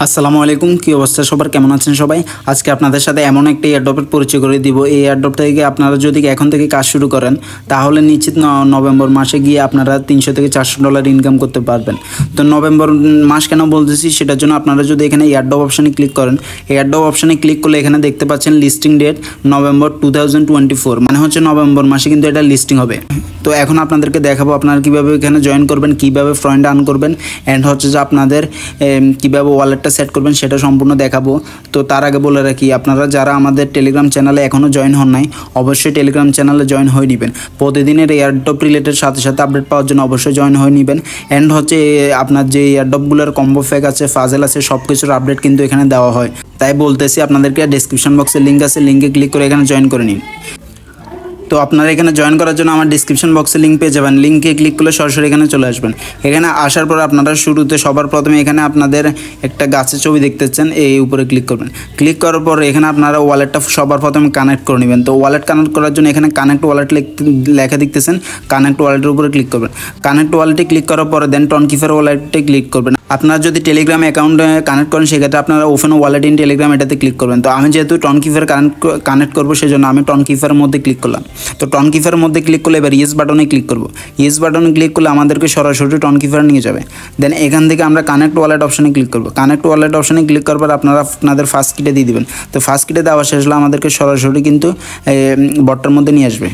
আসসালামু আলাইকুম, কি অবস্থা সবার, কেমন আছেন সবাই? আজকে আপনাদের সাথে এমন একটা এয়ারড্রপের পরিচয় করে দিব। এই এয়ারড্রপ থেকে আপনারা যদি এখন থেকে কাজ শুরু করেন তাহলে নিশ্চিত নভেম্বর মাসে গিয়ে আপনারা $300 থেকে $400 ইনকাম করতে পারবেন। তো নভেম্বর মাস কেন বলতেছি সেটার জন্য আপনারা যদি এখানে এয়ারড্রপ অপশানে ক্লিক করেন, এয়ারড্রপ অপশানে ক্লিক করলে এখানে দেখতে পাচ্ছেন লিস্টিং ডেট নভেম্বর 2024, মানে হচ্ছে নভেম্বর মাসে কিন্তু এটা লিস্টিং হবে। তো এখন আপনাদেরকে দেখাবো আপনারা কীভাবে এখানে জয়েন করবেন, কীভাবে ফ্রেন্ড আর্ন করবেন, অ্যান্ড হচ্ছে যে আপনাদের কীভাবে ওয়ালেটটা সেট করবেন সেটা সম্পূর্ণ দেখাবো। তো তার আগে বলে রাখি, আপনারা যারা আমাদের টেলিগ্রাম চ্যানেলে এখনও জয়েন হন নাই অবশ্যই টেলিগ্রাম চ্যানেলে জয়েন হয়ে নেবেন। প্রতিদিনের এয়ারড্রপ রিলেটেড সাথে সাথে আপডেট পাওয়ার জন্য অবশ্যই জয়েন হয়ে নেবেন। অ্যান্ড হচ্ছে আপনার যে এয়ারড্রপগুলোর কম্বো প্যাক আছে, ফাজেল আছে, সব কিছুর আপডেট কিন্তু এখানে দেওয়া হয়। তাই বলতেছি আপনাদেরকে ডিসক্রিপশন বক্সে লিঙ্ক আছে, লিঙ্কে ক্লিক করে এখানে জয়েন করে নিন। তো আপনারা এখানে জয়েন করার জন্য আমার ডিসক্রিপশন বক্সে লিঙ্ক পেয়ে যাবেন, লিঙ্কে ক্লিক করলে সরাসরি এখানে চলে আসবেন। এখানে আসার পর আপনারা শুরুতে সবার প্রথমে এখানে আপনাদের একটা গাছের ছবি দেখতেছেন, এই উপরে ক্লিক করবেন। ক্লিক করার পর এখানে আপনারা ওয়ালেটটা সবার প্রথমে কানেক্ট করে নেবেন। তো ওয়ালেট কানেক্ট করার জন্য এখানে কানেক্ট ওয়ালেট লেখা দেখতেছেন, কানেক্ট ওয়ালেটের উপরে ক্লিক করবেন। কানেক্ট ওয়ালেটে ক্লিক করার পরে দেন টনকিফার ওয়ালেটে ক্লিক করবেন। আপনারা যদি টেলিগ্রাম অ্যাকাউন্ট কানেক্ট করেন সেক্ষেত্রে আপনারা ওপেন ওয়ালেট ইন টেলিগ্রাম এটাতে ক্লিক করবেন। তো আমি যেহেতু টনকিফার কানেক্ট করবো সেই জন্য আমি টনকিফারের মধ্যে ক্লিক করলাম। তো টনকিফারের মধ্যে ক্লিক করলে এবার ইয়েস বাটনে ক্লিক করবো। ইয়েস বাটনে ক্লিক করলে আমাদেরকে সরাসরি টনকিফার নিয়ে যাবে। দেন এখান থেকে আমরা কানেক্ট ওয়ালেট অপশানে ক্লিক করবো। কানেক্ট ওয়ালেট অপশানে ক্লিক করার পর আপনারা আপনাদের ফার্স্ট কিটে দিয়ে দেবেন। তো ফার্স্ট কিটে দেওয়া শেষ হলে আমাদেরকে সরাসরি কিন্তু বটটার মধ্যে নিয়ে আসবে।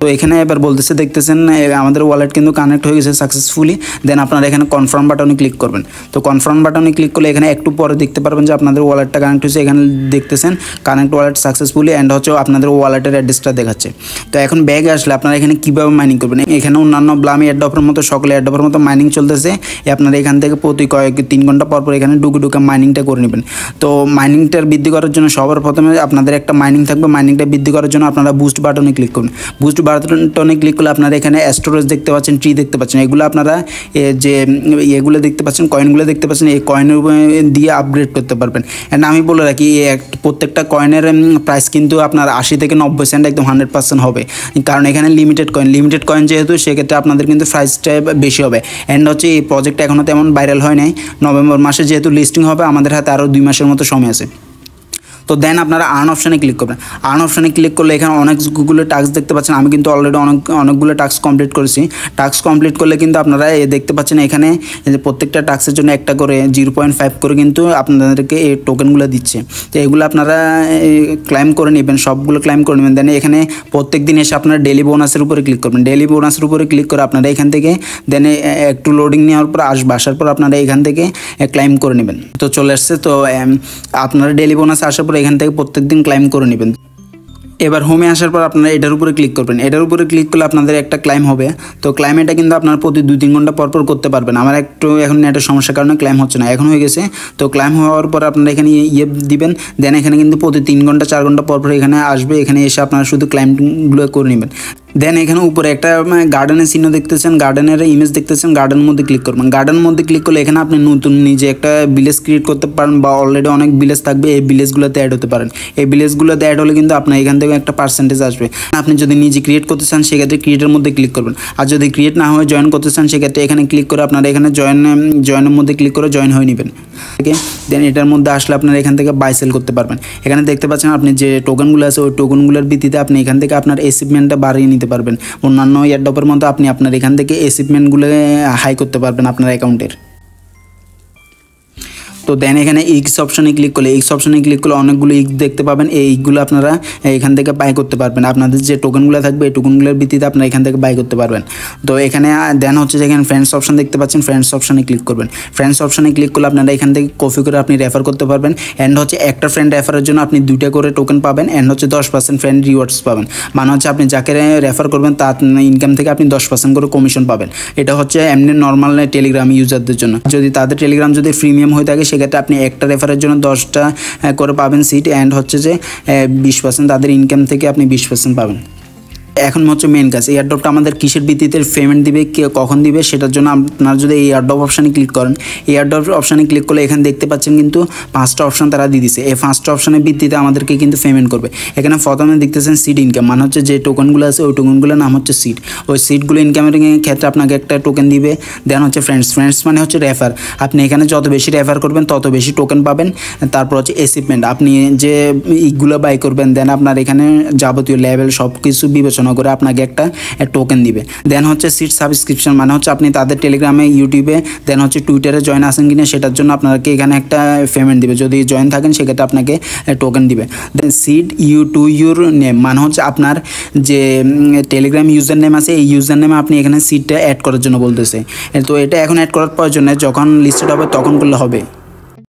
তো এখানে এবার বলতেছে দেখতেছেন আমাদের ওয়ালেট কিন্তু কানেক্ট হয়ে গেছে সাকসেসফুলি। দেন আপনারা এখানে কনফার্ম বাটনে ক্লিক করবেন। তো কনফার্ম বাটনে ক্লিক করলে এখানে একটু পরে দেখতে পারবেন যে আপনাদের ওয়ালেটটা কানেক্ট হয়েছে। এখানে দেখতেছেন কানেক্ট ওয়ালেট সাকসেসফুলি, অ্যান্ড হচ্ছে আপনাদের ওয়ালেটের অ্যাড্রেসটা দেখাচ্ছে। তো এখন ব্যাগে আসলে আপনারা এখানে কীভাবে মাইনিং করবেন, এখানে অন্যান্য ব্লামি এয়ারড্রপের মতো সকল এয়ারড্রপের মতো মাইনিং চলতেছে। আপনারা এখান থেকে প্রতি 3 ঘন্টা পর এখানে ঢুকে মাইনিংটা করে নেবেন। তো মাইনিংটার বৃদ্ধি করার জন্য সবার প্রথমে আপনাদের একটা মাইনিং থাকবে। মাইনিংটা বৃদ্ধি করার জন্য আপনারা বুস্ট বাটনে ক্লিক করুন। বুস্ট বাটনে ক্লিক করলে আপনারা এখানে স্টোরেজ দেখতে পাচ্ছেন, ট্রি দেখতে পাচ্ছেন। এগুলো আপনারা যে এগুলো দেখতে পাচ্ছেন, কয়েনগুলো দেখতে পাচ্ছেন, এই কয়েনের দিয়ে আপগ্রেড করতে পারবেন। অ্যান্ড আমি বলে রাখি প্রত্যেকটা কয়েনের প্রাইস কিন্তু আপনার 80 থেকে 90 সেন্ট একদম 100% হবে, কারণ এখানে লিমিটেড কয়েন যেহেতু সেক্ষেত্রে আপনাদের কিন্তু প্রাইসটা বেশি হবে। অ্যান্ড হচ্ছে এই প্রজেক্টটা এখনও তেমন ভাইরাল হয় নাই। নভেম্বর মাসে যেহেতু লিস্টিং হবে আমাদের হাতে আরও 2 মাসের মতো সময় আছে। তো দেন আপনারা আর্ন অপশানে ক্লিক করবেন। আর্ন অপশানে ক্লিক করলে এখানে অনেকগুলো টাস্ক দেখতে পাচ্ছেন। আমি কিন্তু অলরেডি অনেকগুলো টাস্ক কমপ্লিট করেছি। টাস্ক কমপ্লিট করলে কিন্তু আপনারা দেখতে পাচ্ছেন এখানে যে প্রত্যেকটা টাস্কের জন্য একটা করে 0.5 করে কিন্তু আপনাদেরকে এই টোকেনগুলো দিচ্ছে। তো এগুলো আপনারা ক্লাইম করে নেবেন, সবগুলো ক্লাইম করে নেবেন। দেন এখানে প্রত্যেক দিন এসে আপনারা ডেলি বোনাসের উপরে ক্লিক করবেন। ডেলি বোনাসের উপরে ক্লিক করে আপনারা এখান থেকে দেন একটু লোডিং নেওয়ার পর আসার পর আপনারা এখান থেকে ক্লাইম করে নেবেন। তো চলে আসছে। তো আপনারা ডেলি বোনাস আসার পর এখান থেকে প্রত্যেক দিন ক্লাইম করে নেবেন। এবার হোমে আসার পর আপনারা এটার উপরে ক্লিক করবেন। এটার উপরে ক্লিক করলে আপনাদের একটা ক্লাইম হবে। তো ক্লাইম এটা কিন্তু আপনারা প্রতি 2-3 ঘন্টা পর করতে পারবেন। আমার একটু এখন নেটের সমস্যার কারণে ক্লাইম হচ্ছে না, এখন হয়ে গেছে। তো ক্লাইম হওয়ার পর আপনারা এখানে দিবেন। দেন এখানে কিন্তু প্রতি 3 ঘন্টা 4 ঘন্টা পর এখানে আসবে। এখানে এসে আপনারা শুধু ক্লাইমগুলো করে নেবেন। দেন এখানে উপরে একটা গার্ডেনের চিহ্ন দেখতেছেন, গার্ডেনের ইমেজ দেখতেছেন, গার্ডেনের মধ্যে ক্লিক করবেন। গার্ডেনের মধ্যে ক্লিক করলে এখানে আপনি নতুন নিজে একটা ভিলেজ ক্রিয়েট করতে পারেন, বা অলরেডি অনেক ভিলেজ থাকবে এই ভিলেজগুলোতে অ্যাড হতে পারেন। এই ভিলেজগুলোতে অ্যাড হলে কিন্তু আপনার এখান থেকে একটা পার্সেন্টেজ আসবে। আপনি যদি নিজে ক্রিয়েট করতে চান সেক্ষেত্রে ক্রিয়েটের মধ্যে ক্লিক করবেন। আর যদি ক্রিয়েট না হয়ে জয়েন করতে চান সেক্ষেত্রে এখানে ক্লিক করে আপনারা এখানে জয়েনের মধ্যে ক্লিক করে জয়েন হয়ে নেবেন। ওকে, দেন এটার মধ্যে আসলে আপনারা এখান থেকে বাই সেল করতে পারবেন। এখানে দেখতে পাচ্ছেন আপনি যে টোকেনগুলো আছে ওই টোকেনগুলোর ভিত্তিতে আপনি এখান থেকে আপনার অ্যাচিভমেন্টটা বাড়িয়ে নিতে পারবেন। অন্যান্য এয়ারড্রপের মতো আপনি আপনার এখান থেকে অ্যাচিভমেন্টগুলো হাই করতে পারবেন আপনার অ্যাকাউন্টের। তো দেন এখানে ইক্স অপশানে ক্লিক করলে অনেকগুলো ইক্স দেখতে পাবেন। এই ইকগুলো আপনারা এখান থেকে বাই করতে পারবেন। আপনাদের যে টোকেনগুলো থাকবে এই টোকেনগুলোর ভিত্তিতে আপনারা এখান থেকে বাই করতে পারবেন। তো এখানে দেন হচ্ছে যে এখানে ফ্রেন্ডস অপশান দেখতে পাচ্ছেন, ফ্রেন্ডস অপশানে ক্লিক করবেন। ফ্রেন্ডস অপশানে ক্লিক করলে আপনারা এখান থেকে কপি করে আপনি রেফার করতে পারবেন। অ্যান্ড হচ্ছে একটা ফ্রেন্ড রেফারের জন্য আপনি 2টা করে টোকেন পাবেন। অ্যান্ড হচ্ছে 10% ফ্রেন্ড রিওয়ার্ডস পাবেন। মানে হচ্ছে আপনি যাকে রেফার করবেন তার ইনকাম থেকে আপনি 10% করে কমিশন পাবেন। এটা হচ্ছে এমনি নর্মাল টেলিগ্রাম ইউজারদের জন্য। যদি তাদের টেলিগ্রাম যদি প্রিমিয়াম হয়ে থাকে সেক্ষেত্রে আপনি একটা রেফারের জন্য 10টা করে পাবেন সিট। অ্যান্ড হচ্ছে যে 20% তাদের ইনকাম থেকে আপনি 20% পাবেন। এখন হচ্ছে মেন কাজ, এই এয়ারড্রপটা আমাদের কিসের ভিত্তিতে পেমেন্ট দিবে, কখন দিবে, সেটার জন্য আপনারা যদি এই এয়ারড্রপ অপশানে ক্লিক করেন, এই এয়ারড্রপ অপশানে ক্লিক করলে এখানে দেখতে পাচ্ছেন কিন্তু 5টা অপশান তারা দিয়ে দিছে। এই 5টা অপশানের ভিত্তিতে আমাদেরকে কিন্তু পেমেন্ট করবে। এখানে প্রথমে দেখতেছেন সিড ইনকাম, মানে হচ্ছে যে টোকেনগুলো আছে ওই টোকেনগুলোর নাম হচ্ছে সিড। ওই সিডগুলো ইনকামের ক্ষেত্রে আপনাকে একটা টোকেন দিবে। দেন হচ্ছে ফ্রেন্ডস মানে হচ্ছে রেফার, আপনি এখানে যত বেশি রেফার করবেন তত বেশি টোকেন পাবেন। তারপর হচ্ছে অ্যাচিভমেন্ট, আপনি যে ইগুলো বাই করবেন দেন আপনার এখানে যাবতীয় লেভেল সব কিছু বিবেচনা করে আপনাকে একটা টোকেন দিবে। দেন হচ্ছে সিট সাবস্ক্রিপশন, মানে হচ্ছে আপনি তাদের টেলিগ্রামে, ইউটিউবে, দেন হচ্ছে টুইটারে জয়েন আছেন কিনা সেটার জন্য আপনাকে এখানে একটা পেমেন্ট দিবে। যদি জয়েন থাকেন সেক্ষেত্রে আপনাকে টোকেন দিবে। Then said you to your name, মানে হচ্ছে আপনার যে টেলিগ্রাম ইউজার নেম আছে এই ইউজার নেমে আপনি এখানে সিটটা অ্যাড করার জন্য বলতেছে। তো এটা এখন অ্যাড করার প্রয়োজন নেই, যখন লিস্টেড হবে তখন করলে হবে।